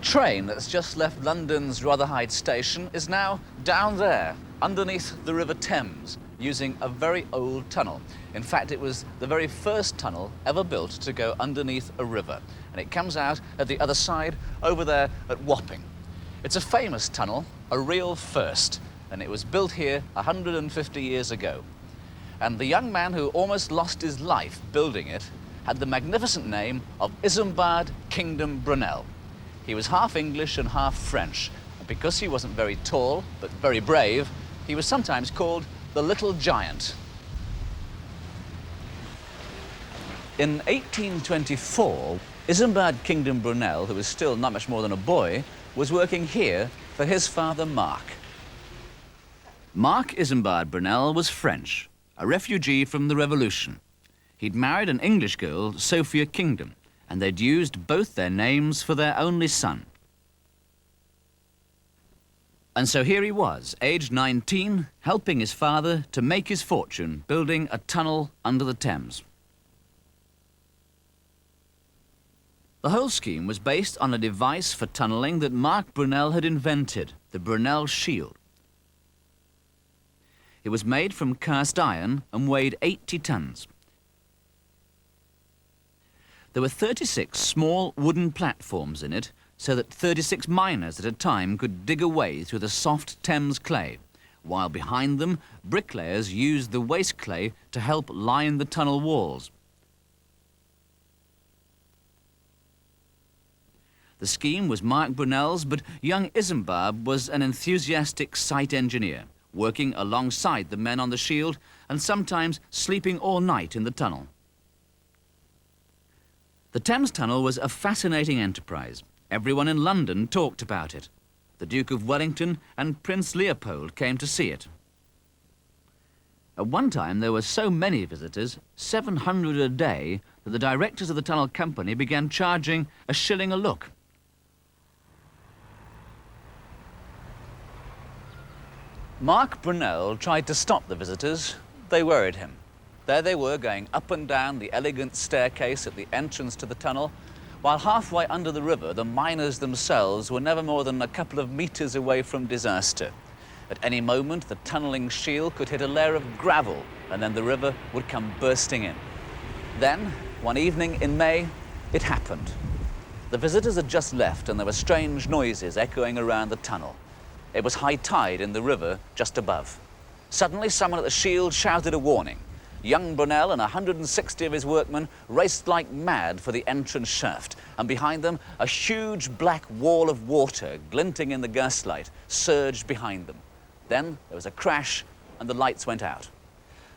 train that's just left London's Rotherhithe station is now down there, underneath the River Thames, using a very old tunnel. In fact, it was the very first tunnel ever built to go underneath a river. And it comes out at the other side, over there at Wapping. It's a famous tunnel, a real first, and it was built here 150 years ago. And the young man who almost lost his life building it had the magnificent name of Isambard Kingdom Brunel. He was half English and half French, and because he wasn't very tall, but very brave, he was sometimes called the Little Giant. In 1824, Isambard Kingdom Brunel, who was still not much more than a boy, was working here for his father Mark. Mark Isambard Brunel was French, a refugee from the Revolution. He'd married an English girl, Sophia Kingdom, and they'd used both their names for their only son. And so here he was, aged 19, helping his father to make his fortune building a tunnel under the Thames. The whole scheme was based on a device for tunnelling that Mark Brunel had invented, the Brunel shield. It was made from cast iron and weighed 80 tons. There were 36 small wooden platforms in it, so that 36 miners at a time could dig a way through the soft Thames clay, while behind them, bricklayers used the waste clay to help line the tunnel walls. The scheme was Mark Brunel's, but young Isambard was an enthusiastic site engineer, working alongside the men on the shield and sometimes sleeping all night in the tunnel. The Thames Tunnel was a fascinating enterprise. Everyone in London talked about it. The Duke of Wellington and Prince Leopold came to see it. At one time, there were so many visitors, 700 a day, that the directors of the tunnel company began charging a shilling a look. Mark Brunel tried to stop the visitors. They worried him. There they were, going up and down the elegant staircase at the entrance to the tunnel, while halfway under the river, the miners themselves were never more than a couple of meters away from disaster. At any moment, the tunnelling shield could hit a layer of gravel, and then the river would come bursting in. Then, one evening in May, it happened. The visitors had just left, and there were strange noises echoing around the tunnel. It was high tide in the river just above. Suddenly, someone at the shield shouted a warning. Young Brunel and 160 of his workmen raced like mad for the entrance shaft, and behind them, a huge black wall of water, glinting in the gaslight, surged behind them. Then there was a crash, and the lights went out.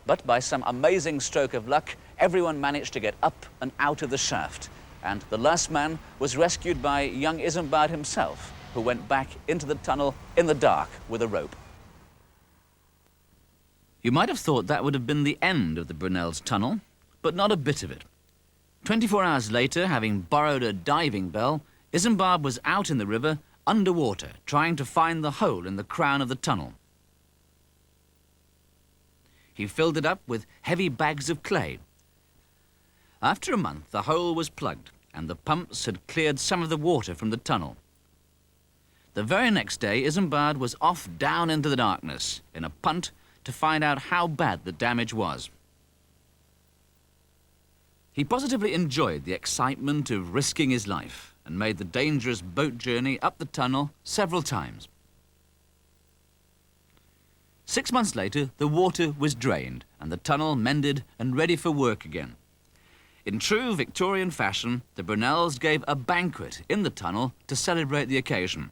But by some amazing stroke of luck, everyone managed to get up and out of the shaft, and the last man was rescued by young Isambard himself, who went back into the tunnel in the dark with a rope. You might have thought that would have been the end of the Brunel's tunnel, but not a bit of it. 24 hours later, having borrowed a diving bell, Isambard was out in the river, underwater, trying to find the hole in the crown of the tunnel. He filled it up with heavy bags of clay. After a month, the hole was plugged, and the pumps had cleared some of the water from the tunnel. The very next day, Isambard was off down into the darkness in a punt to find out how bad the damage was. He positively enjoyed the excitement of risking his life and made the dangerous boat journey up the tunnel several times. 6 months later, the water was drained and the tunnel mended and ready for work again. In true Victorian fashion, the Brunels gave a banquet in the tunnel to celebrate the occasion.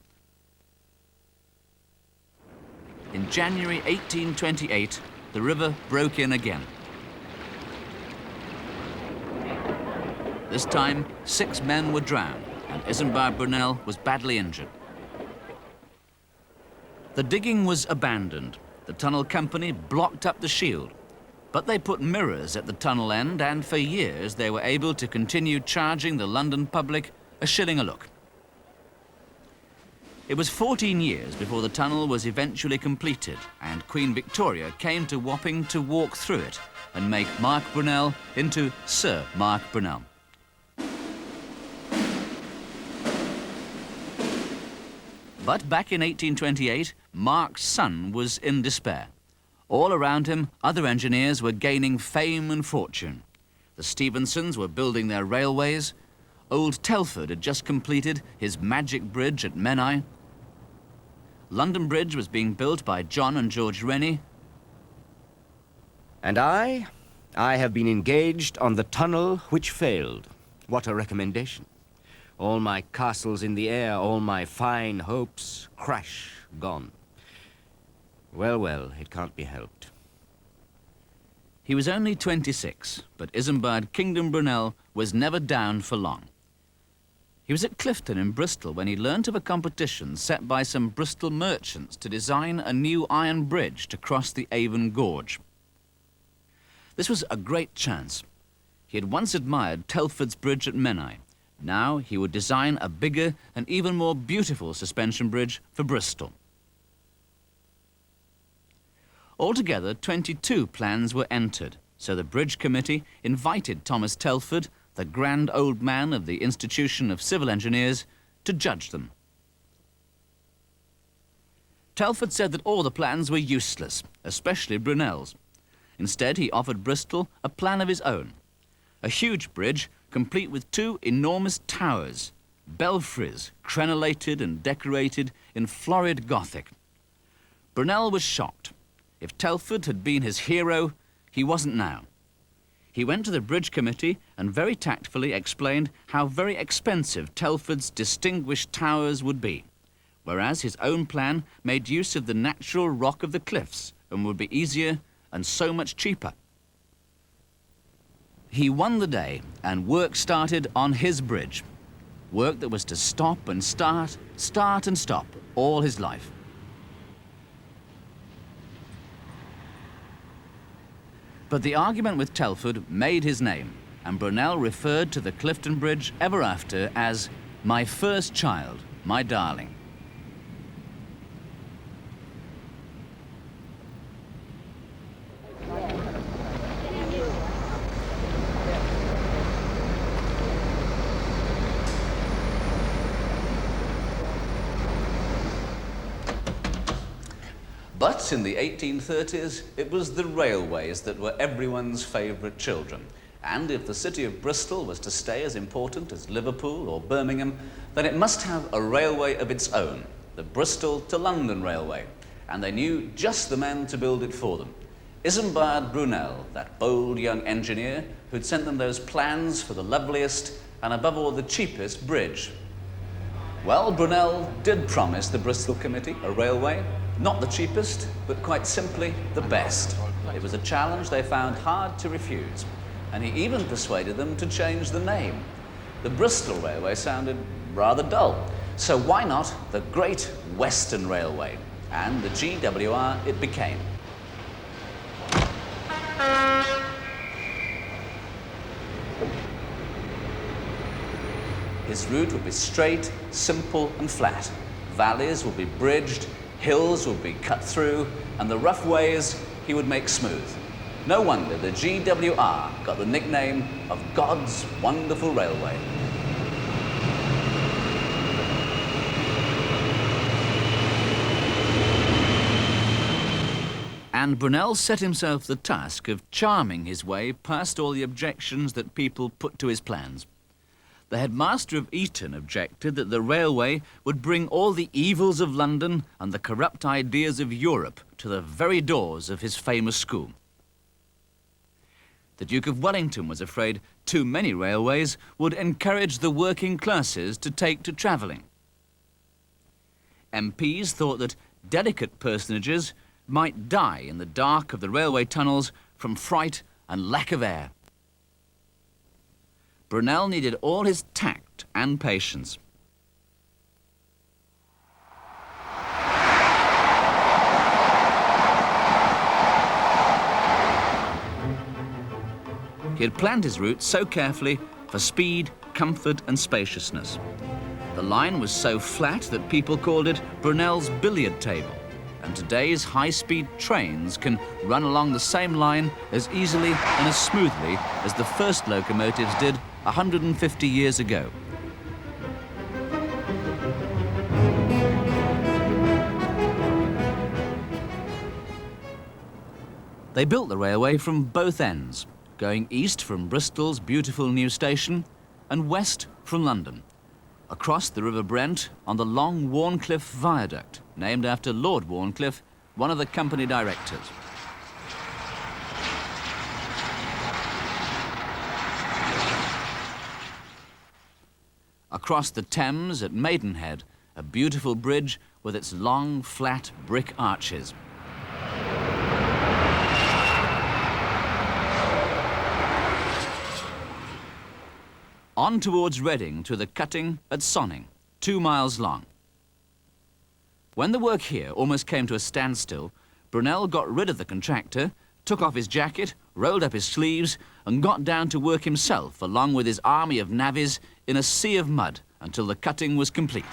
In January 1828, the river broke in again. This time, 6 men were drowned, and Isambard Brunel was badly injured. The digging was abandoned. The tunnel company blocked up the shield, but they put mirrors at the tunnel end, and for years they were able to continue charging the London public a shilling a look. It was 14 years before the tunnel was eventually completed, and Queen Victoria came to Wapping to walk through it and make Mark Brunel into Sir Mark Brunel. But back in 1828, Mark's son was in despair. All around him, other engineers were gaining fame and fortune. The Stephensons were building their railways. Old Telford had just completed his magic bridge at Menai. London Bridge was being built by John and George Rennie. And I have been engaged on the tunnel which failed. What a recommendation. All my castles in the air, all my fine hopes, crash, gone. Well, well, it can't be helped. He was only 26, but Isambard Kingdom Brunel was never down for long. He was at Clifton in Bristol when he learnt of a competition set by some Bristol merchants to design a new iron bridge to cross the Avon Gorge. This was a great chance. He had once admired Telford's bridge at Menai. Now he would design a bigger and even more beautiful suspension bridge for Bristol. Altogether, 22 plans were entered, so the Bridge Committee invited Thomas Telford, the grand old man of the Institution of Civil Engineers, to judge them. Telford said that all the plans were useless, especially Brunel's. Instead, he offered Bristol a plan of his own, a huge bridge complete with 2 enormous towers, belfries crenellated and decorated in florid Gothic. Brunel was shocked. If Telford had been his hero, he wasn't now. He went to the Bridge Committee and very tactfully explained how very expensive Telford's distinguished towers would be, whereas his own plan made use of the natural rock of the cliffs and would be easier and so much cheaper. He won the day, and work started on his bridge. Work that was to stop and start, start and stop all his life. But the argument with Telford made his name, and Brunel referred to the Clifton Bridge ever after as "my first child, my darling." But in the 1830s, it was the railways that were everyone's favourite children. And if the city of Bristol was to stay as important as Liverpool or Birmingham, then it must have a railway of its own, the Bristol to London Railway. And they knew just the men to build it for them. Isambard Brunel, that bold young engineer who'd sent them those plans for the loveliest and above all the cheapest bridge. Well, Brunel did promise the Bristol Committee a railway, not the cheapest, but quite simply the best. It was a challenge they found hard to refuse, and he even persuaded them to change the name. The Bristol Railway sounded rather dull, so why not the Great Western Railway? And the GWR it became. His route would be straight, simple and flat. Valleys would be bridged, hills would be cut through, and the rough ways he would make smooth. No wonder the GWR got the nickname of God's Wonderful Railway. And Brunel set himself the task of charming his way past all the objections that people put to his plans. The headmaster of Eton objected that the railway would bring all the evils of London and the corrupt ideas of Europe to the very doors of his famous school. The Duke of Wellington was afraid too many railways would encourage the working classes to take to travelling. MPs thought that delicate personages might die in the dark of the railway tunnels from fright and lack of air. Brunel needed all his tact and patience. He had planned his route so carefully for speed, comfort and spaciousness. The line was so flat that people called it Brunel's billiard table, and today's high-speed trains can run along the same line as easily and as smoothly as the first locomotives did 150 years ago. They built the railway from both ends, going east from Bristol's beautiful new station and west from London, across the River Brent on the long Warncliffe Viaduct, named after Lord Warncliffe, one of the company directors. Across the Thames at Maidenhead, a beautiful bridge with its long, flat brick arches. On towards Reading to the cutting at Sonning, 2 miles long. When the work here almost came to a standstill, Brunel got rid of the contractor, took off his jacket, rolled up his sleeves, and got down to work himself, along with his army of navvies, in a sea of mud until the cutting was complete.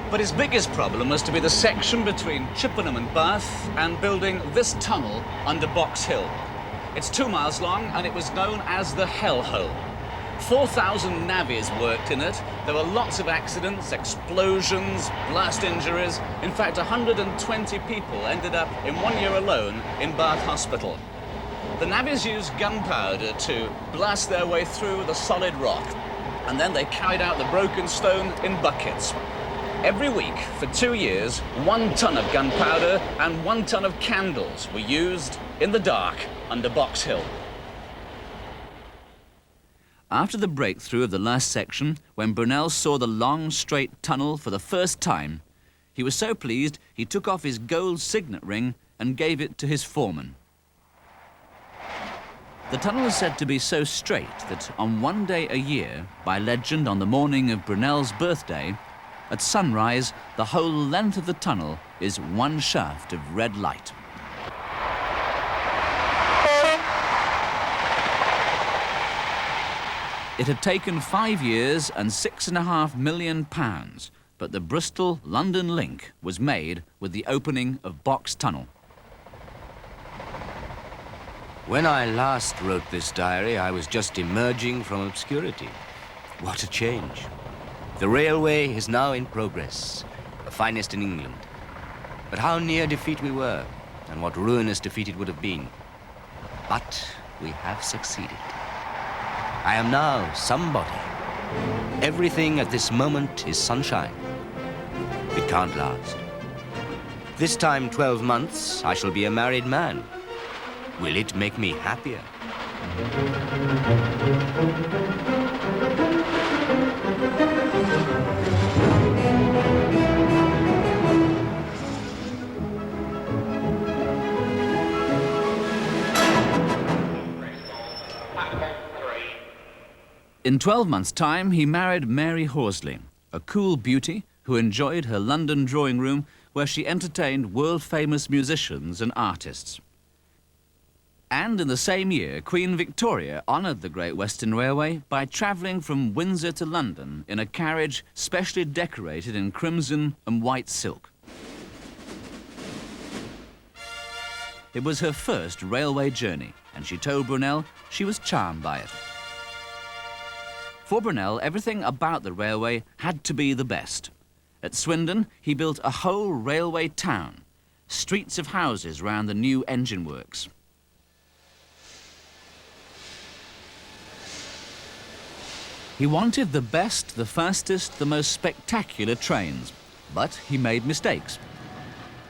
But his biggest problem was to be the section between Chippenham and Bath and building this tunnel under Box Hill. It's 2 miles long and it was known as the Hellhole. 4,000 navvies worked in it. There were lots of accidents, explosions, blast injuries. In fact, 120 people ended up in 1 year alone in Bath Hospital. The navvies used gunpowder to blast their way through the solid rock, and then they carried out the broken stone in buckets. Every week for 2 years, 1 ton of gunpowder and 1 ton of candles were used in the dark under Box Hill. After the breakthrough of the last section, when Brunel saw the long, straight tunnel for the first time, he was so pleased he took off his gold signet ring and gave it to his foreman. The tunnel is said to be so straight that on 1 day a year, by legend on the morning of Brunel's birthday, at sunrise, the whole length of the tunnel is 1 shaft of red light. It had taken 5 years and £6.5 million, but the Bristol-London link was made with the opening of Box Tunnel. When I last wrote this diary, I was just emerging from obscurity. What a change. The railway is now in progress, the finest in England. But how near defeat we were, and what ruinous defeat it would have been. But we have succeeded. I am now somebody. Everything at this moment is sunshine. It can't last. This time 12 months, I shall be a married man. Will it make me happier? In 12 months' time, he married Mary Horsley, a cool beauty who enjoyed her London drawing room where she entertained world-famous musicians and artists. And in the same year, Queen Victoria honoured the Great Western Railway by travelling from Windsor to London in a carriage specially decorated in crimson and white silk. It was her first railway journey, and she told Brunel she was charmed by it. For Brunel, everything about the railway had to be the best. At Swindon, he built a whole railway town, streets of houses round the new engine works. He wanted the best, the fastest, the most spectacular trains, but he made mistakes.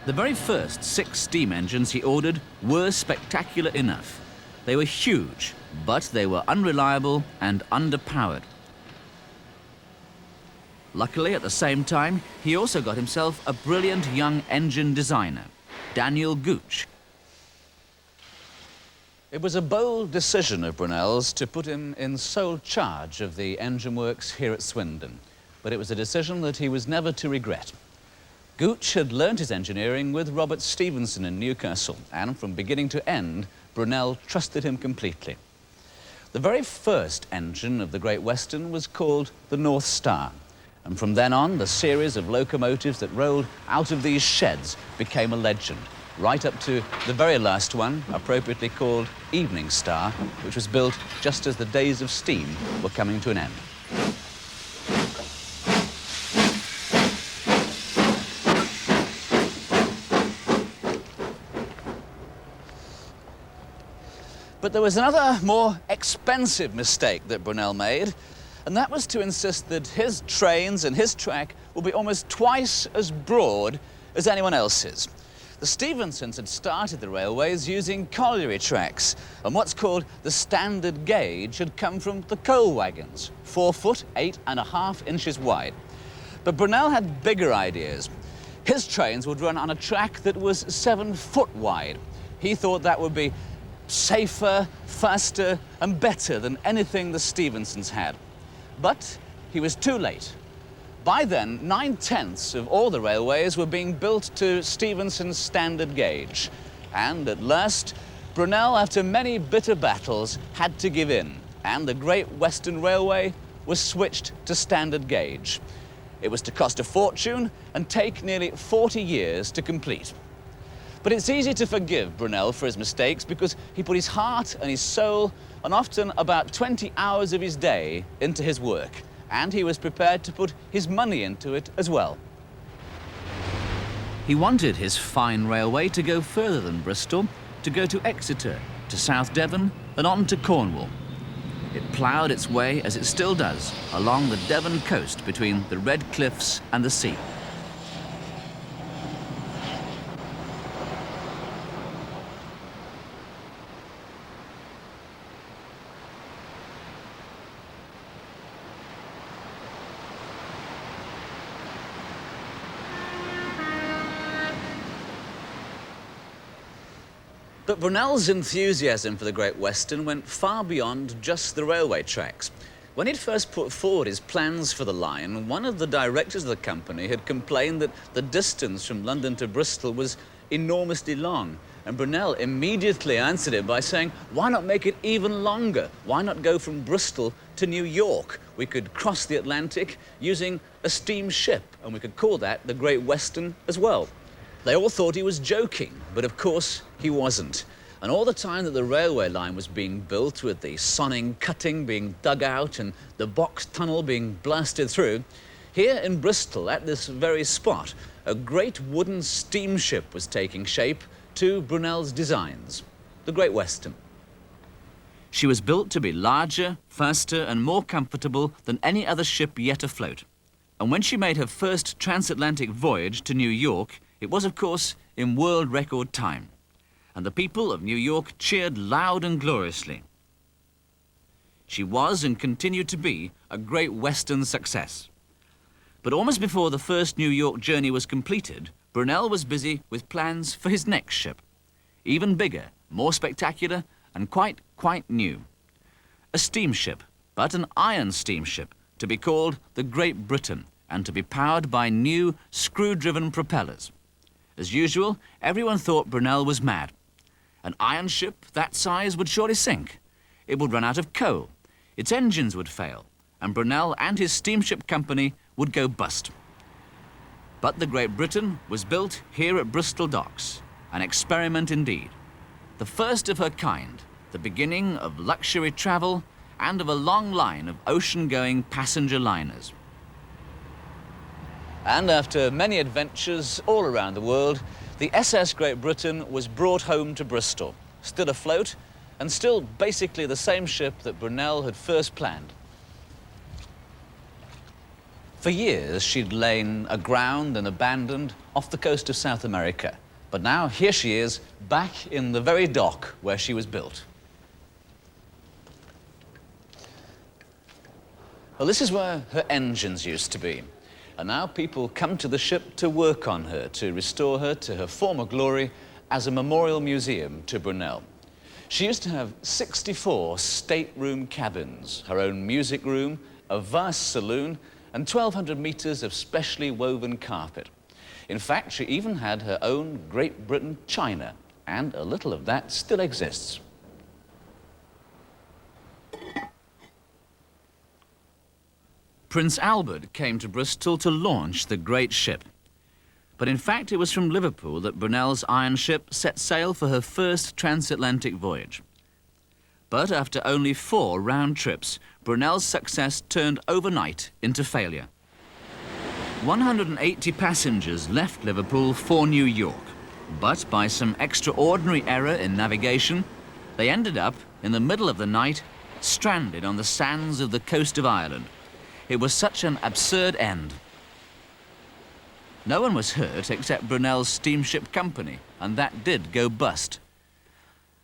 The very first 6 steam engines he ordered were spectacular enough. They were huge, but they were unreliable and underpowered. Luckily, at the same time, he also got himself a brilliant young engine designer, Daniel Gooch. It was a bold decision of Brunel's to put him in sole charge of the engine works here at Swindon, but it was a decision that he was never to regret. Gooch had learnt his engineering with Robert Stevenson in Newcastle, and from beginning to end, Brunel trusted him completely. The very first engine of the Great Western was called the North Star, and from then on, the series of locomotives that rolled out of these sheds became a legend. right up to the very last one, appropriately called Evening Star, which was built just as the days of steam were coming to an end. But there was another, more expensive mistake that Brunel made, and that was to insist that his trains and his track will be almost twice as broad as anyone else's. The Stephensons had started the railways using colliery tracks, and what's called the standard gauge had come from the coal wagons, 4 foot, 8.5 inches wide. But Brunel had bigger ideas. His trains would run on a track that was 7 foot wide. He thought that would be safer, faster, and better than anything the Stephensons had. But he was too late. By then, 9/10 of all the railways were being built to Stephenson's standard gauge. And at last, Brunel, after many bitter battles, had to give in, and the Great Western Railway was switched to standard gauge. It was to cost a fortune and take nearly 40 years to complete. But it's easy to forgive Brunel for his mistakes because he put his heart and his soul and often about 20 hours of his day into his work. And he was prepared to put his money into it as well. He wanted his fine railway to go further than Bristol, to go to Exeter, to South Devon and on to Cornwall. It ploughed its way, as it still does, along the Devon coast between the Red Cliffs and the sea. But Brunel's enthusiasm for the Great Western went far beyond just the railway tracks. When he'd first put forward his plans for the line, one of the directors of the company had complained that the distance from London to Bristol was enormously long. And Brunel immediately answered it by saying, why not make it even longer? Why not go from Bristol to New York? We could cross the Atlantic using a steam ship, and we could call that the Great Western as well. They all thought he was joking, but of course he wasn't. And all the time that the railway line was being built, with the Sonning cutting being dug out and the box tunnel being blasted through, here in Bristol, at this very spot, a great wooden steamship was taking shape to Brunel's designs, the Great Western. She was built to be larger, faster and more comfortable than any other ship yet afloat. And when she made her first transatlantic voyage to New York, it was, of course, in world record time, and the people of New York cheered loud and gloriously. She was and continued to be a Great Western success. But almost before the first New York journey was completed, Brunel was busy with plans for his next ship, even bigger, more spectacular, and quite new. A steamship, but an iron steamship, to be called the Great Britain, and to be powered by new screw-driven propellers. As usual, everyone thought Brunel was mad. An iron ship that size would surely sink. It would run out of coal, its engines would fail, and Brunel and his steamship company would go bust. But the Great Britain was built here at Bristol Docks, an experiment indeed. The first of her kind, the beginning of luxury travel and of a long line of ocean-going passenger liners. And after many adventures all around the world, the SS Great Britain was brought home to Bristol, still afloat and still basically the same ship that Brunel had first planned. For years, she'd lain aground and abandoned off the coast of South America. But now, here she is, back in the very dock where she was built. Well, this is where her engines used to be. And now people come to the ship to work on her, to restore her to her former glory as a memorial museum to Brunel. She used to have 64 stateroom cabins, her own music room, a vast saloon, and 1,200 meters of specially woven carpet. In fact, she even had her own Great Britain china, and a little of that still exists. Prince Albert came to Bristol to launch the great ship. But in fact, it was from Liverpool that Brunel's iron ship set sail for her first transatlantic voyage. But after only 4 round trips, Brunel's success turned overnight into failure. 180 passengers left Liverpool for New York, but by some extraordinary error in navigation, they ended up, in the middle of the night, stranded on the sands of the coast of Ireland. It was such an absurd end. No one was hurt except Brunel's steamship company, and that did go bust.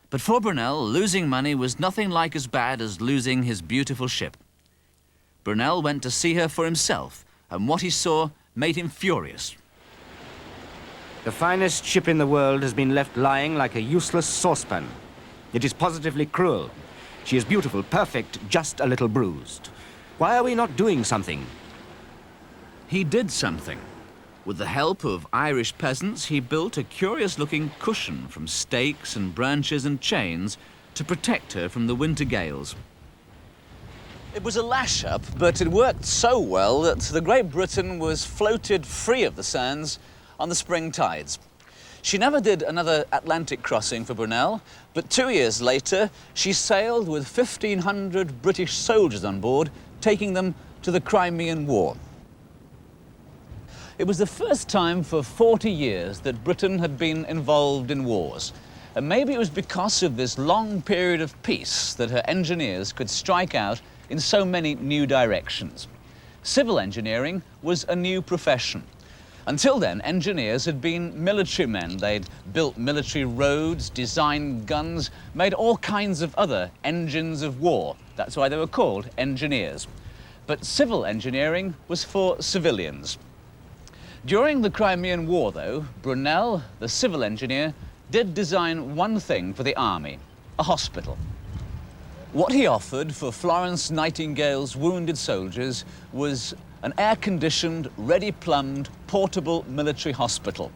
But for Brunel, losing money was nothing like as bad as losing his beautiful ship. Brunel went to see her for himself, and what he saw made him furious. The finest ship in the world has been left lying like a useless saucepan. It is positively cruel. She is beautiful, perfect, just a little bruised. Why are we not doing something? He did something. With the help of Irish peasants, he built a curious-looking cushion from stakes and branches and chains to protect her from the winter gales. It was a lash-up, but it worked so well that the Great Britain was floated free of the sands on the spring tides. She never did another Atlantic crossing for Brunel, but 2 years later, she sailed with 1,500 British soldiers on board, taking them to the Crimean War. It was the first time for 40 years that Britain had been involved in wars. And maybe it was because of this long period of peace that her engineers could strike out in so many new directions. Civil engineering was a new profession. Until then, engineers had been military men. They'd built military roads, designed guns, made all kinds of other engines of war. That's why they were called engineers. But civil engineering was for civilians. During the Crimean War, though, Brunel, the civil engineer, did design one thing for the army: a hospital. What he offered for Florence Nightingale's wounded soldiers was an air-conditioned, ready-plumbed, portable military hospital.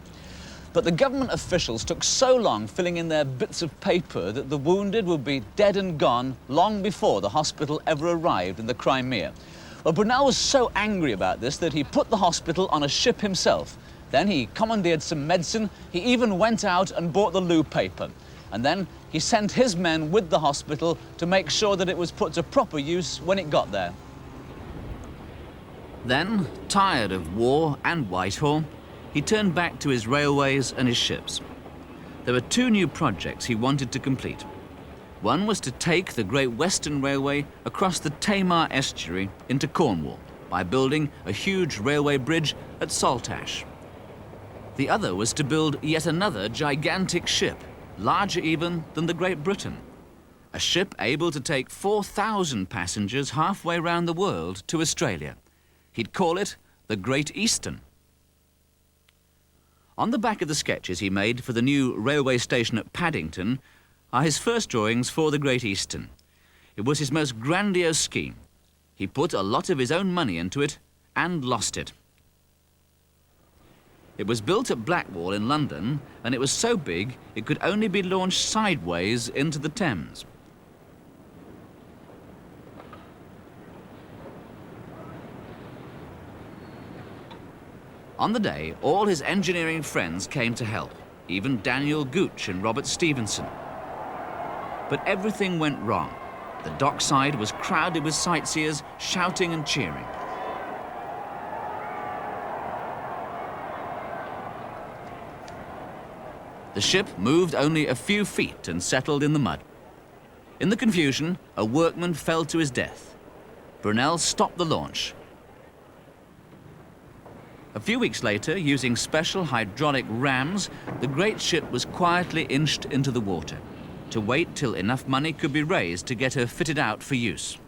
But the government officials took so long filling in their bits of paper that the wounded would be dead and gone long before the hospital ever arrived in the Crimea. Well, Brunel was so angry about this that he put the hospital on a ship himself. Then he commandeered some medicine. He even went out and bought the loo paper. And then he sent his men with the hospital to make sure that it was put to proper use when it got there. Then, tired of war and Whitehall, he turned back to his railways and his ships. There were 2 new projects he wanted to complete. One was to take the Great Western Railway across the Tamar estuary into Cornwall by building a huge railway bridge at Saltash. The other was to build yet another gigantic ship, larger even than the Great Britain. A ship able to take 4,000 passengers halfway round the world to Australia. He'd call it the Great Eastern. On the back of the sketches he made for the new railway station at Paddington are his first drawings for the Great Eastern. It was his most grandiose scheme. He put a lot of his own money into it and lost it. It was built at Blackwall in London, and it was so big it could only be launched sideways into the Thames. On the day, all his engineering friends came to help, even Daniel Gooch and Robert Stevenson. But everything went wrong. The dockside was crowded with sightseers shouting and cheering. The ship moved only a few feet and settled in the mud. In the confusion, a workman fell to his death. Brunel stopped the launch. A few weeks later, using special hydraulic rams, the great ship was quietly inched into the water to wait till enough money could be raised to get her fitted out for use.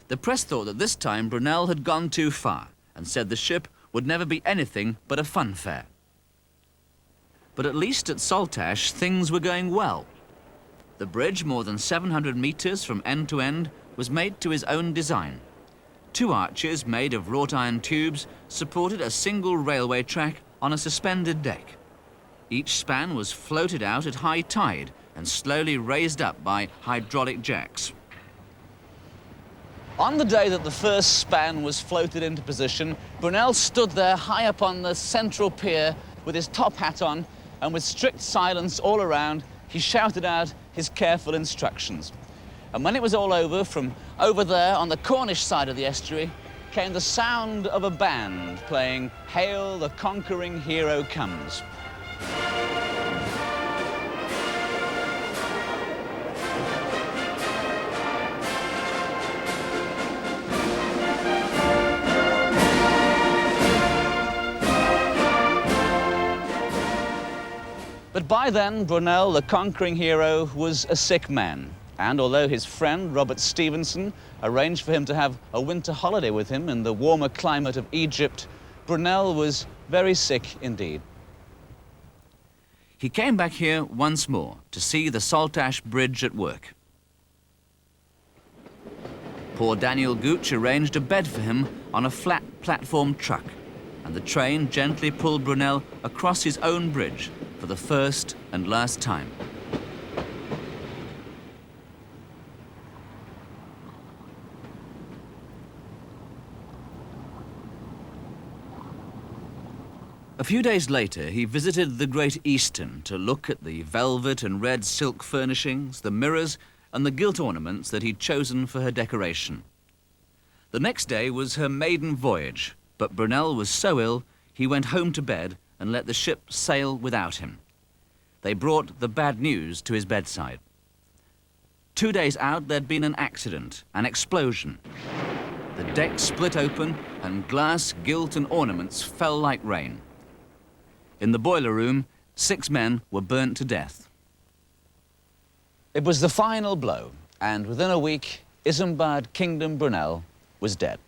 The press thought that this time Brunel had gone too far and said the ship would never be anything but a funfair. But at least at Saltash, things were going well. The bridge, more than 700 meters from end to end, was made to his own design. 2 arches made of wrought iron tubes supported a single railway track on a suspended deck. Each span was floated out at high tide and slowly raised up by hydraulic jacks. On the day that the first span was floated into position, Brunel stood there high up on the central pier with his top hat on, and with strict silence all around, he shouted out his careful instructions. And when it was all over, from over there on the Cornish side of the estuary, came the sound of a band playing "Hail, the Conquering Hero Comes." But by then, Brunel, the conquering hero, was a sick man. And although his friend, Robert Stevenson, arranged for him to have a winter holiday with him in the warmer climate of Egypt, Brunel was very sick indeed. He came back here once more to see the Saltash Bridge at work. Poor Daniel Gooch arranged a bed for him on a flat platform truck, and the train gently pulled Brunel across his own bridge for the first and last time. A few days later, he visited the Great Eastern to look at the velvet and red silk furnishings, the mirrors, and the gilt ornaments that he'd chosen for her decoration. The next day was her maiden voyage, but Brunel was so ill, he went home to bed and let the ship sail without him. They brought the bad news to his bedside. 2 days out, there'd been an accident, an explosion. The deck split open and glass, gilt and ornaments fell like rain. In the boiler room, 6 men were burnt to death. It was the final blow, and within a week, Isambard Kingdom Brunel was dead.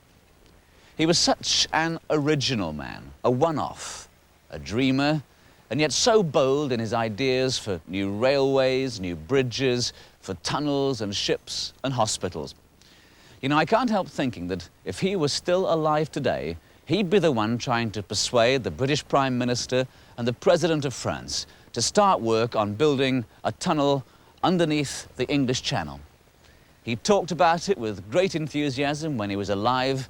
He was such an original man, a one-off, a dreamer, and yet so bold in his ideas for new railways, new bridges, for tunnels and ships and hospitals. You know, I can't help thinking that if he was still alive today, he'd be the one trying to persuade the British Prime Minister and the President of France to start work on building a tunnel underneath the English Channel. He talked about it with great enthusiasm when he was alive,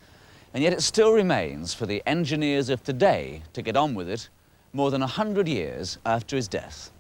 and yet it still remains for the engineers of today to get on with it more than 100 years after his death.